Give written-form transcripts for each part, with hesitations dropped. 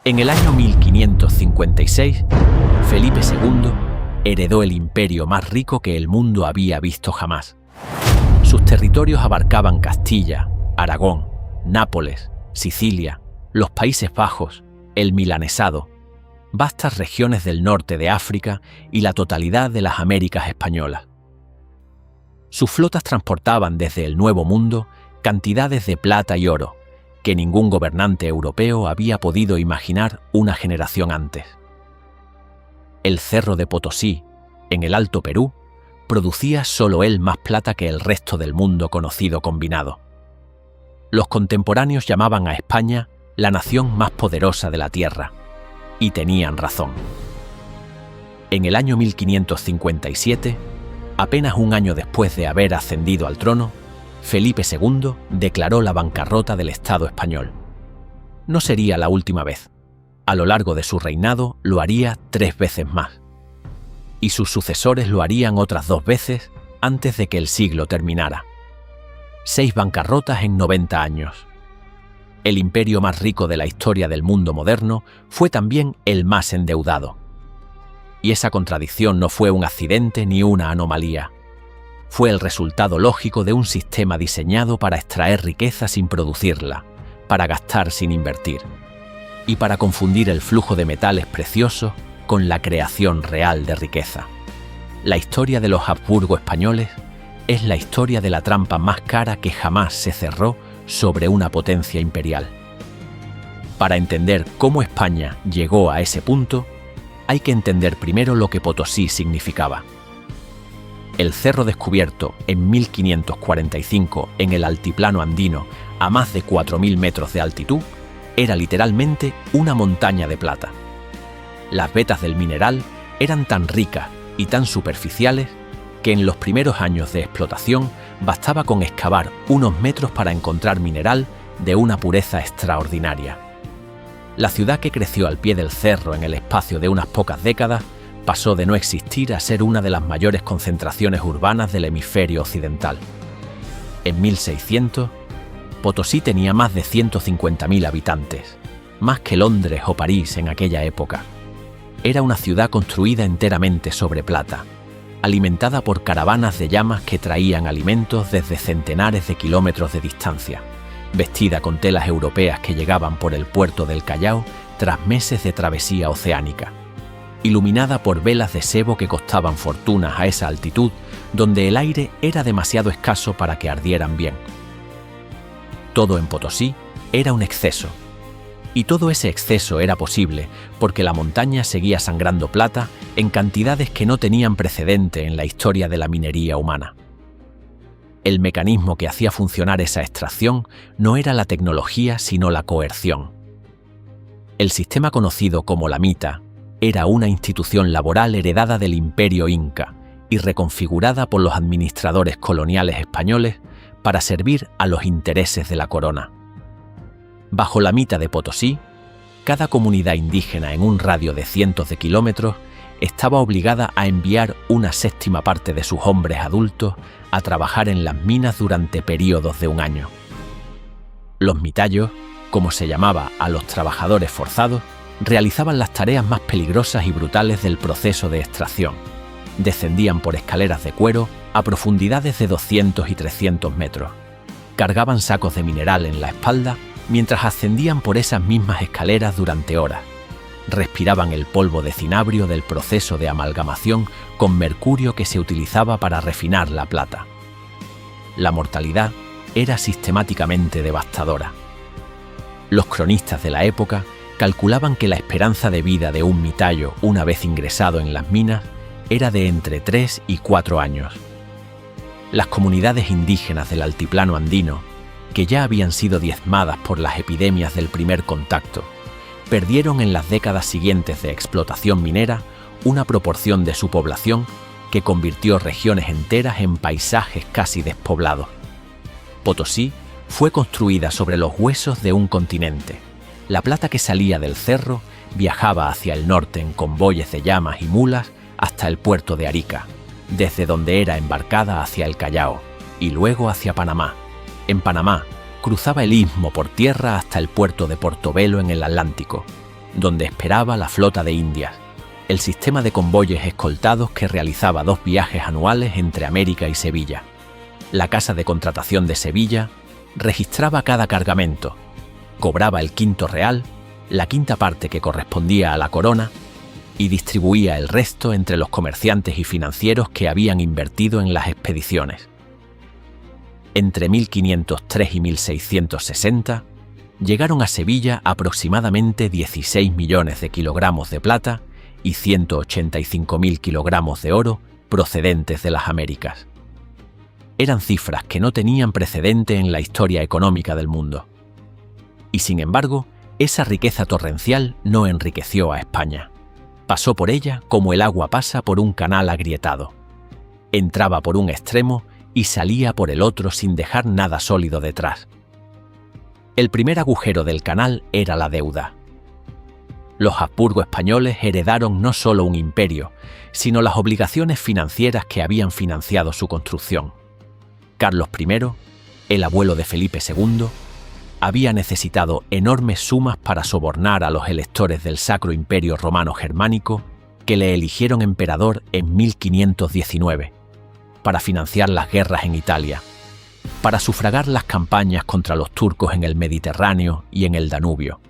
En el año 1556, Felipe II heredó el imperio más rico que el mundo había visto jamás. Sus territorios abarcaban Castilla, Aragón, Nápoles, Sicilia, los Países Bajos, el Milanesado, vastas regiones del norte de África y la totalidad de las Américas españolas. Sus flotas transportaban desde el Nuevo Mundo cantidades de plata y oro que ningún gobernante europeo había podido imaginar una generación antes. El Cerro de Potosí, en el Alto Perú, producía solo él más plata que el resto del mundo conocido combinado. Los contemporáneos llamaban a España la nación más poderosa de la tierra, y tenían razón. En el año 1557, apenas un año después de haber ascendido al trono, Felipe II declaró la bancarrota del Estado español. No sería la última vez. A lo largo de su reinado lo haría 3 veces más. Y sus sucesores lo harían otras 2 veces antes de que el siglo terminara. 6 bancarrotas en 90 años. El imperio más rico de la historia del mundo moderno fue también el más endeudado. Y esa contradicción no fue un accidente ni una anomalía. Fue el resultado lógico de un sistema diseñado para extraer riqueza sin producirla, para gastar sin invertir, y para confundir el flujo de metales preciosos con la creación real de riqueza. La historia de los Habsburgo españoles es la historia de la trampa más cara que jamás se cerró sobre una potencia imperial. Para entender cómo España llegó a ese punto, hay que entender primero lo que Potosí significaba. El cerro descubierto en 1545 en el altiplano andino a más de 4.000 metros de altitud era literalmente una montaña de plata. Las vetas del mineral eran tan ricas y tan superficiales que en los primeros años de explotación bastaba con excavar unos metros para encontrar mineral de una pureza extraordinaria. La ciudad que creció al pie del cerro en el espacio de unas pocas décadas pasó de no existir a ser una de las mayores concentraciones urbanas del hemisferio occidental. En 1600, Potosí tenía más de 150.000 habitantes, más que Londres o París en aquella época. Era una ciudad construida enteramente sobre plata, alimentada por caravanas de llamas que traían alimentos desde centenares de kilómetros de distancia, vestida con telas europeas que llegaban por el puerto del Callao tras meses de travesía oceánica, iluminada por velas de sebo que costaban fortunas a esa altitud, donde el aire era demasiado escaso para que ardieran bien. Todo en Potosí era un exceso, y todo ese exceso era posible porque la montaña seguía sangrando plata en cantidades que no tenían precedente en la historia de la minería humana. El mecanismo que hacía funcionar esa extracción no era la tecnología, sino la coerción. El sistema conocido como la mita era una institución laboral heredada del Imperio Inca y reconfigurada por los administradores coloniales españoles para servir a los intereses de la corona. Bajo la mita de Potosí, cada comunidad indígena en un radio de cientos de kilómetros estaba obligada a enviar una séptima parte de sus hombres adultos a trabajar en las minas durante periodos de un año. Los mitayos, como se llamaba a los trabajadores forzados, realizaban las tareas más peligrosas y brutales del proceso de extracción. Descendían por escaleras de cuero a profundidades de 200 y 300 metros. Cargaban sacos de mineral en la espalda mientras ascendían por esas mismas escaleras durante horas. Respiraban el polvo de cinabrio del proceso de amalgamación con mercurio que se utilizaba para refinar la plata. La mortalidad era sistemáticamente devastadora. Los cronistas de la época calculaban que la esperanza de vida de un mitayo una vez ingresado en las minas era de entre 3 y 4 años. Las comunidades indígenas del altiplano andino, que ya habían sido diezmadas por las epidemias del primer contacto, perdieron en las décadas siguientes de explotación minera una proporción de su población que convirtió regiones enteras en paisajes casi despoblados. Potosí fue construida sobre los huesos de un continente. La plata que salía del cerro viajaba hacia el norte en convoyes de llamas y mulas hasta el puerto de Arica, desde donde era embarcada hacia el Callao y luego hacia Panamá. En Panamá cruzaba el istmo por tierra hasta el puerto de Portobelo en el Atlántico donde esperaba la flota de Indias, el sistema de convoyes escoltados que realizaba 2 viajes anuales entre América y Sevilla. La casa de contratación de Sevilla registraba cada cargamento, cobraba el quinto real, la quinta parte que correspondía a la corona, y distribuía el resto entre los comerciantes y financieros que habían invertido en las expediciones. Entre 1503 y 1660 llegaron a Sevilla aproximadamente 16 millones de kilogramos de plata y 185.000 kilogramos de oro procedentes de las Américas. Eran cifras que no tenían precedente en la historia económica del mundo. Y sin embargo, esa riqueza torrencial no enriqueció a España. Pasó por ella como el agua pasa por un canal agrietado. Entraba por un extremo y salía por el otro sin dejar nada sólido detrás. El primer agujero del canal era la deuda. Los Habsburgo españoles heredaron no solo un imperio, sino las obligaciones financieras que habían financiado su construcción. Carlos I, el abuelo de Felipe II, había necesitado enormes sumas para sobornar a los electores del Sacro Imperio Romano Germánico que le eligieron emperador en 1519, para financiar las guerras en Italia, para sufragar las campañas contra los turcos en el Mediterráneo y en el Danubio,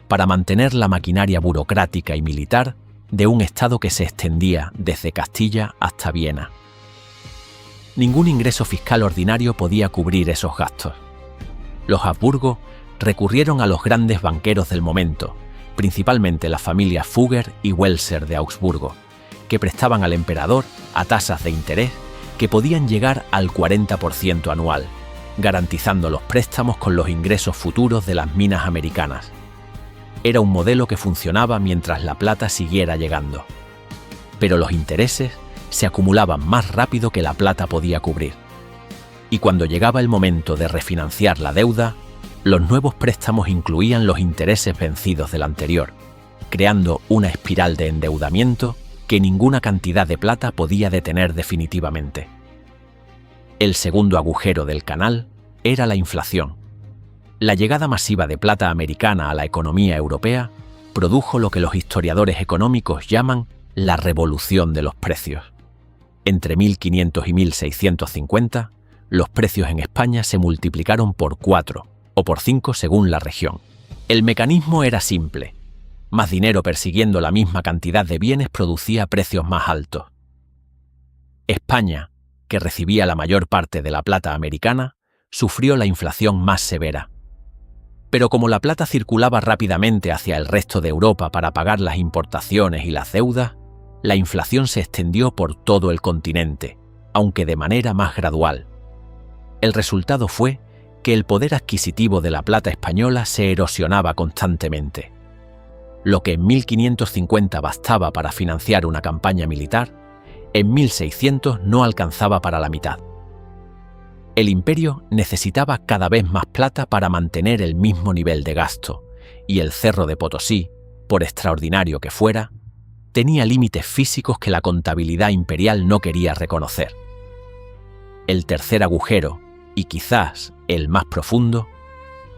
para mantener la maquinaria burocrática y militar de un Estado que se extendía desde Castilla hasta Viena. Ningún ingreso fiscal ordinario podía cubrir esos gastos. Los Habsburgo recurrieron a los grandes banqueros del momento, principalmente las familias Fugger y Welser de Augsburgo, que prestaban al emperador a tasas de interés que podían llegar al 40% anual, garantizando los préstamos con los ingresos futuros de las minas americanas. Era un modelo que funcionaba mientras la plata siguiera llegando. Pero los intereses se acumulaban más rápido que la plata podía cubrir. Y cuando llegaba el momento de refinanciar la deuda, los nuevos préstamos incluían los intereses vencidos del anterior, creando una espiral de endeudamiento que ninguna cantidad de plata podía detener definitivamente. El segundo agujero del canal era la inflación. La llegada masiva de plata americana a la economía europea produjo lo que los historiadores económicos llaman la revolución de los precios. Entre 1500 y 1650, los precios en España se multiplicaron por 4 o por 5 según la región. El mecanismo era simple. Más dinero persiguiendo la misma cantidad de bienes producía precios más altos. España, que recibía la mayor parte de la plata americana, sufrió la inflación más severa. Pero como la plata circulaba rápidamente hacia el resto de Europa para pagar las importaciones y las deudas, la inflación se extendió por todo el continente, aunque de manera más gradual. El resultado fue que el poder adquisitivo de la plata española se erosionaba constantemente. Lo que en 1550 bastaba para financiar una campaña militar, en 1600 no alcanzaba para la mitad. El imperio necesitaba cada vez más plata para mantener el mismo nivel de gasto, y el Cerro de Potosí, por extraordinario que fuera, tenía límites físicos que la contabilidad imperial no quería reconocer. El tercer agujero, y quizás el más profundo,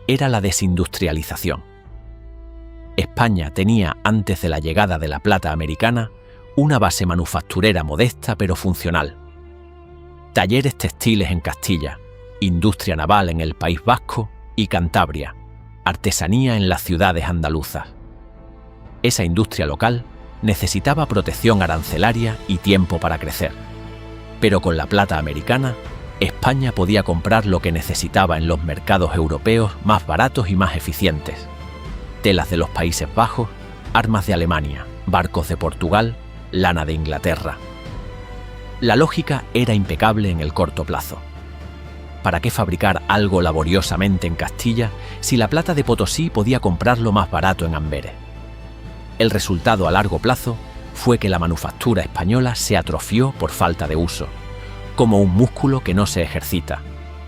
era la desindustrialización. España tenía, antes de la llegada de la plata americana, una base manufacturera modesta pero funcional. Talleres textiles en Castilla, industria naval en el País Vasco y Cantabria, artesanía en las ciudades andaluzas. Esa industria local necesitaba protección arancelaria y tiempo para crecer. Pero con la plata americana, España podía comprar lo que necesitaba en los mercados europeos más baratos y más eficientes. Telas de los Países Bajos, armas de Alemania, barcos de Portugal, lana de Inglaterra. La lógica era impecable en el corto plazo. ¿Para qué fabricar algo laboriosamente en Castilla si la plata de Potosí podía comprarlo más barato en Amberes? El resultado a largo plazo fue que la manufactura española se atrofió por falta de uso, como un músculo que no se ejercita.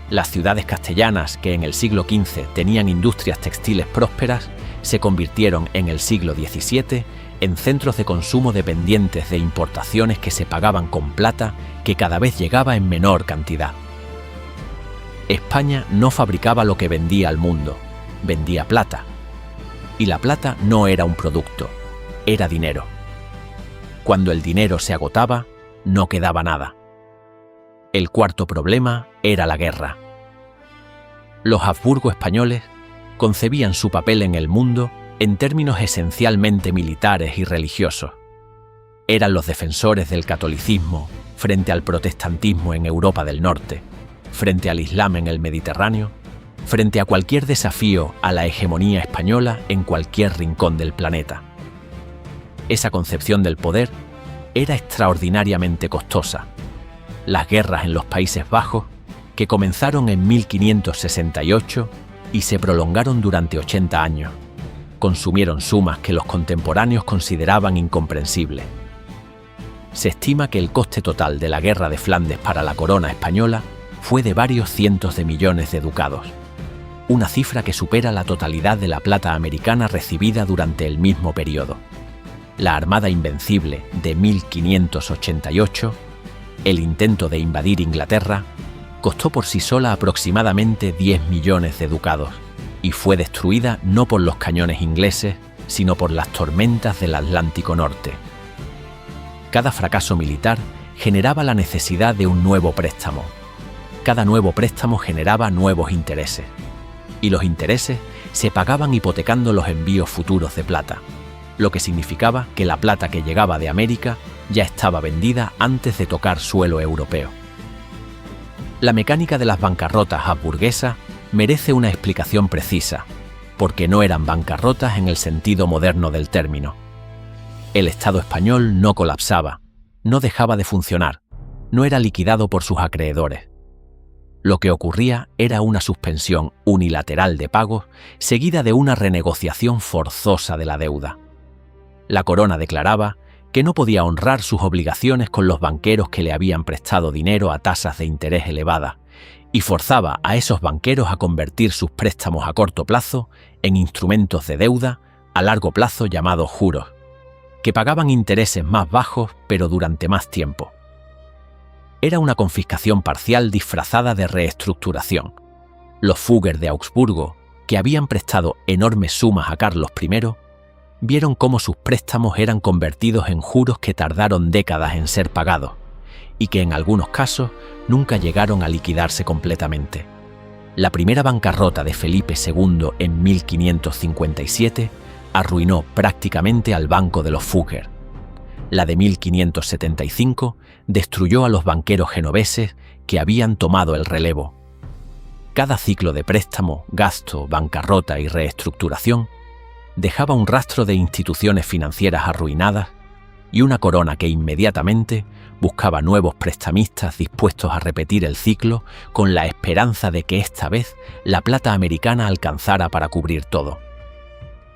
Las ciudades castellanas que en el siglo XV tenían industrias textiles prósperas se convirtieron en el siglo XVII en centros de consumo dependientes de importaciones que se pagaban con plata que cada vez llegaba en menor cantidad. España no fabricaba lo que vendía al mundo, vendía plata. Y la plata no era un producto, era dinero. Cuando el dinero se agotaba, no quedaba nada. El cuarto problema era la guerra. Los Habsburgo españoles concebían su papel en el mundo en términos esencialmente militares y religiosos. Eran los defensores del catolicismo frente al protestantismo en Europa del Norte, frente al Islam en el Mediterráneo, frente a cualquier desafío a la hegemonía española en cualquier rincón del planeta. Esa concepción del poder era extraordinariamente costosa. Las guerras en los Países Bajos, que comenzaron en 1568 y se prolongaron durante 80 años, consumieron sumas que los contemporáneos consideraban incomprensibles. Se estima que el coste total de la Guerra de Flandes para la corona española fue de varios cientos de millones de ducados, una cifra que supera la totalidad de la plata americana recibida durante el mismo periodo. La Armada Invencible de 1588, el intento de invadir Inglaterra, costó por sí sola aproximadamente 10 millones de ducados y fue destruida no por los cañones ingleses, sino por las tormentas del Atlántico Norte. Cada fracaso militar generaba la necesidad de un nuevo préstamo. Cada nuevo préstamo generaba nuevos intereses, y los intereses se pagaban hipotecando los envíos futuros de plata, lo que significaba que la plata que llegaba de América ya estaba vendida antes de tocar suelo europeo. La mecánica de las bancarrotas habsburguesas merece una explicación precisa, porque no eran bancarrotas en el sentido moderno del término. El Estado español no colapsaba, no dejaba de funcionar, no era liquidado por sus acreedores. Lo que ocurría era una suspensión unilateral de pagos seguida de una renegociación forzosa de la deuda. La corona declaraba que no podía honrar sus obligaciones con los banqueros que le habían prestado dinero a tasas de interés elevadas y forzaba a esos banqueros a convertir sus préstamos a corto plazo en instrumentos de deuda a largo plazo llamados juros, que pagaban intereses más bajos pero durante más tiempo. Era una confiscación parcial disfrazada de reestructuración. Los Fugger de Augsburgo, que habían prestado enormes sumas a Carlos I, vieron cómo sus préstamos eran convertidos en juros que tardaron décadas en ser pagados y que en algunos casos nunca llegaron a liquidarse completamente. La primera bancarrota de Felipe II en 1557 arruinó prácticamente al Banco de los Fugger. La de 1575 destruyó a los banqueros genoveses que habían tomado el relevo. Cada ciclo de préstamo, gasto, bancarrota y reestructuración dejaba un rastro de instituciones financieras arruinadas y una corona que inmediatamente buscaba nuevos prestamistas dispuestos a repetir el ciclo con la esperanza de que esta vez la plata americana alcanzara para cubrir todo.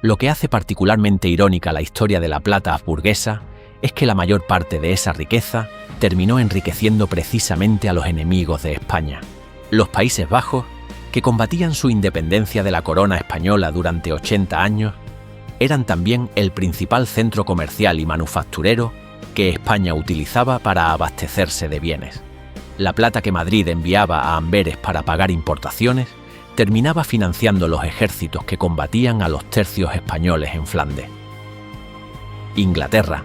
Lo que hace particularmente irónica la historia de la plata habsburguesa es que la mayor parte de esa riqueza terminó enriqueciendo precisamente a los enemigos de España. Los Países Bajos, que combatían su independencia de la corona española durante 80 años, eran también el principal centro comercial y manufacturero que España utilizaba para abastecerse de bienes. La plata que Madrid enviaba a Amberes para pagar importaciones terminaba financiando los ejércitos que combatían a los tercios españoles en Flandes. Inglaterra,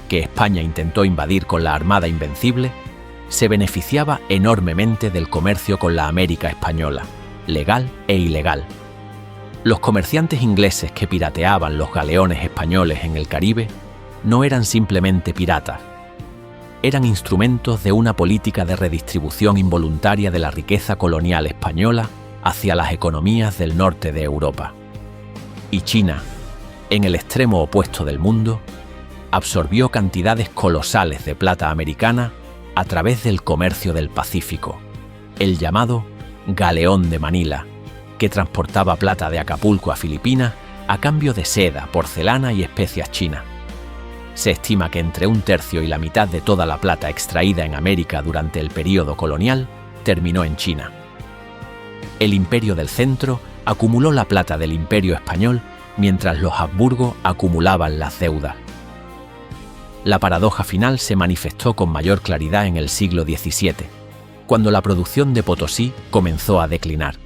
que España intentó invadir con la Armada Invencible, se beneficiaba enormemente del comercio con la América española, legal e ilegal. Los comerciantes ingleses que pirateaban los galeones españoles en el Caribe no eran simplemente piratas, eran instrumentos de una política de redistribución involuntaria de la riqueza colonial española hacia las economías del norte de Europa. Y China, en el extremo opuesto del mundo, absorbió cantidades colosales de plata americana a través del comercio del Pacífico, el llamado Galeón de Manila, que transportaba plata de Acapulco a Filipinas a cambio de seda, porcelana y especias chinas. Se estima que entre un tercio y la mitad de toda la plata extraída en América durante el período colonial terminó en China. El Imperio del Centro acumuló la plata del Imperio Español mientras los Habsburgo acumulaban las deudas. La paradoja final se manifestó con mayor claridad en el siglo XVII, cuando la producción de Potosí comenzó a declinar.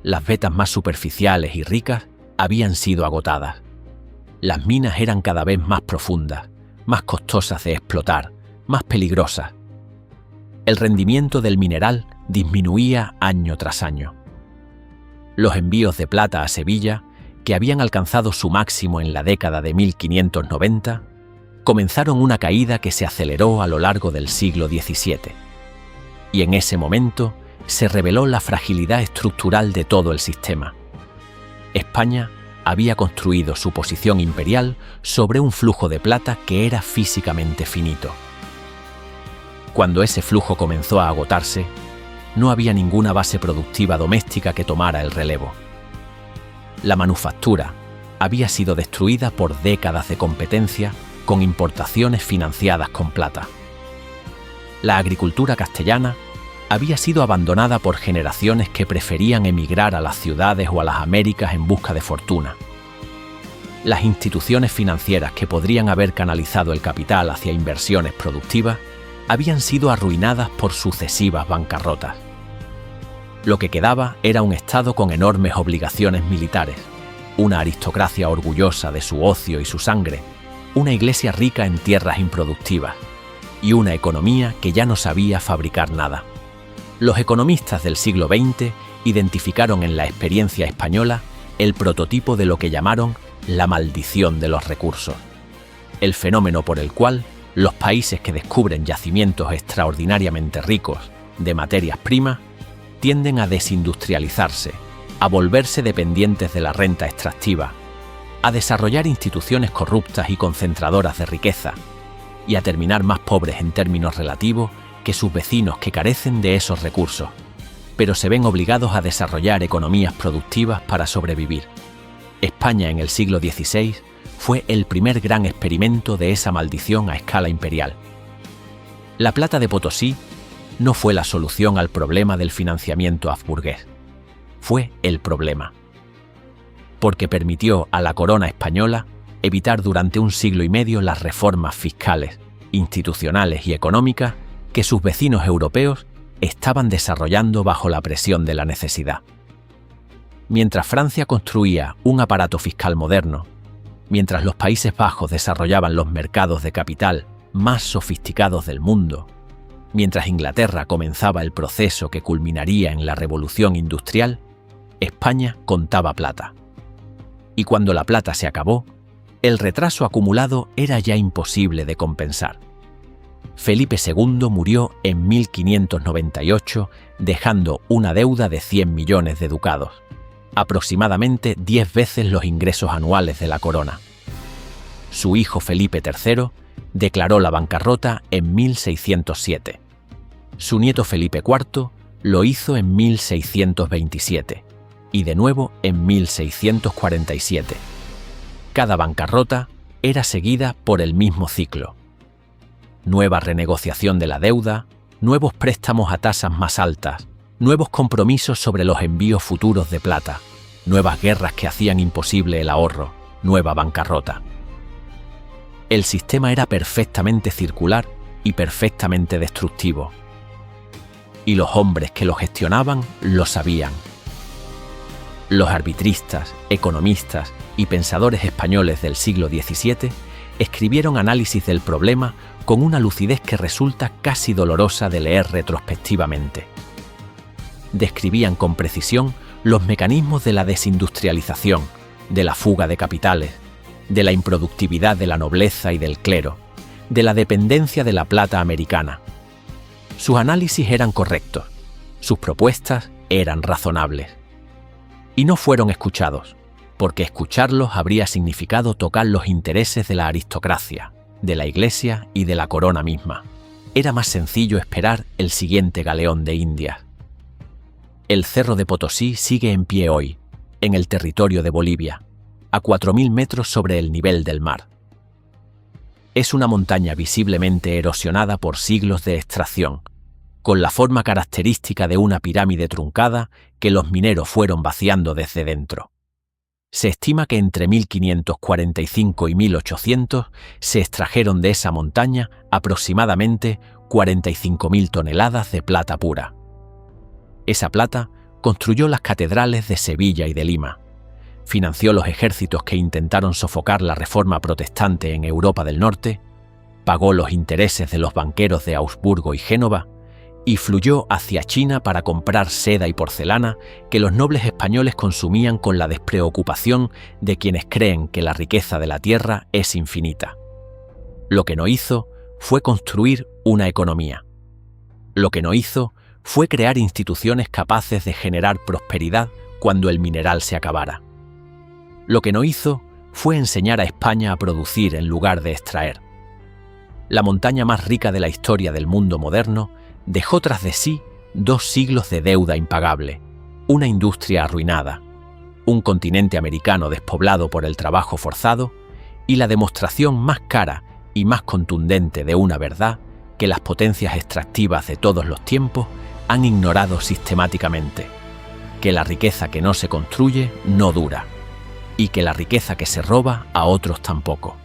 Las vetas más superficiales y ricas habían sido agotadas. Las minas eran cada vez más profundas, más costosas de explotar, más peligrosas. El rendimiento del mineral disminuía año tras año. Los envíos de plata a Sevilla, que habían alcanzado su máximo en la década de 1590, comenzaron una caída que se aceleró a lo largo del siglo XVII. Y en ese momento se reveló la fragilidad estructural de todo el sistema. España había construido su posición imperial sobre un flujo de plata que era físicamente finito. Cuando ese flujo comenzó a agotarse, no había ninguna base productiva doméstica que tomara el relevo. La manufactura había sido destruida por décadas de competencia con importaciones financiadas con plata. La agricultura castellana había sido abandonada por generaciones que preferían emigrar a las ciudades o a las Américas en busca de fortuna. Las instituciones financieras que podrían haber canalizado el capital hacia inversiones productivas habían sido arruinadas por sucesivas bancarrotas. Lo que quedaba era un Estado con enormes obligaciones militares, una aristocracia orgullosa de su ocio y su sangre, una iglesia rica en tierras improductivas y una economía que ya no sabía fabricar nada. Los economistas del siglo XX identificaron en la experiencia española el prototipo de lo que llamaron la maldición de los recursos, el fenómeno por el cual los países que descubren yacimientos extraordinariamente ricos de materias primas tienden a desindustrializarse, a volverse dependientes de la renta extractiva, a desarrollar instituciones corruptas y concentradoras de riqueza, y a terminar más pobres en términos relativos que sus vecinos que carecen de esos recursos, pero se ven obligados a desarrollar economías productivas para sobrevivir. España en el siglo XVI fue el primer gran experimento de esa maldición a escala imperial. La plata de Potosí no fue la solución al problema del financiamiento habsburgués, fue el problema. Porque permitió a la corona española evitar durante un siglo y medio las reformas fiscales, institucionales y económicas que sus vecinos europeos estaban desarrollando bajo la presión de la necesidad. Mientras Francia construía un aparato fiscal moderno, mientras los Países Bajos desarrollaban los mercados de capital más sofisticados del mundo, mientras Inglaterra comenzaba el proceso que culminaría en la Revolución Industrial, España contaba plata. Y cuando la plata se acabó, el retraso acumulado era ya imposible de compensar. Felipe II murió en 1598 dejando una deuda de 100 millones de ducados, aproximadamente 10 veces los ingresos anuales de la corona. Su hijo Felipe III declaró la bancarrota en 1607. Su nieto Felipe IV lo hizo en 1627 y de nuevo en 1647. Cada bancarrota era seguida por el mismo ciclo. Nueva renegociación de la deuda, nuevos préstamos a tasas más altas, nuevos compromisos sobre los envíos futuros de plata, nuevas guerras que hacían imposible el ahorro, nueva bancarrota. El sistema era perfectamente circular y perfectamente destructivo. Y los hombres que lo gestionaban lo sabían. Los arbitristas, economistas y pensadores españoles del siglo XVII escribieron análisis del problema con una lucidez que resulta casi dolorosa de leer retrospectivamente. Describían con precisión los mecanismos de la desindustrialización, de la fuga de capitales, de la improductividad de la nobleza y del clero, de la dependencia de la plata americana. Sus análisis eran correctos, sus propuestas eran razonables. Y no fueron escuchados, porque escucharlos habría significado tocar los intereses de la aristocracia, de la Iglesia y de la corona misma. Era más sencillo esperar el siguiente galeón de Indias. El Cerro de Potosí sigue en pie hoy, en el territorio de Bolivia, a 4.000 metros sobre el nivel del mar. Es una montaña visiblemente erosionada por siglos de extracción, con la forma característica de una pirámide truncada que los mineros fueron vaciando desde dentro. Se estima que entre 1545 y 1800 se extrajeron de esa montaña aproximadamente 45.000 toneladas de plata pura. Esa plata construyó las catedrales de Sevilla y de Lima, financió los ejércitos que intentaron sofocar la reforma protestante en Europa del Norte, pagó los intereses de los banqueros de Augsburgo y Génova y fluyó hacia China para comprar seda y porcelana que los nobles españoles consumían con la despreocupación de quienes creen que la riqueza de la tierra es infinita. Lo que no hizo fue construir una economía. Lo que no hizo fue crear instituciones capaces de generar prosperidad cuando el mineral se acabara. Lo que no hizo fue enseñar a España a producir en lugar de extraer. La montaña más rica de la historia del mundo moderno dejó tras de sí 2 siglos de deuda impagable, una industria arruinada, un continente americano despoblado por el trabajo forzado y la demostración más cara y más contundente de una verdad que las potencias extractivas de todos los tiempos han ignorado sistemáticamente: que la riqueza que no se construye no dura, y que la riqueza que se roba a otros tampoco.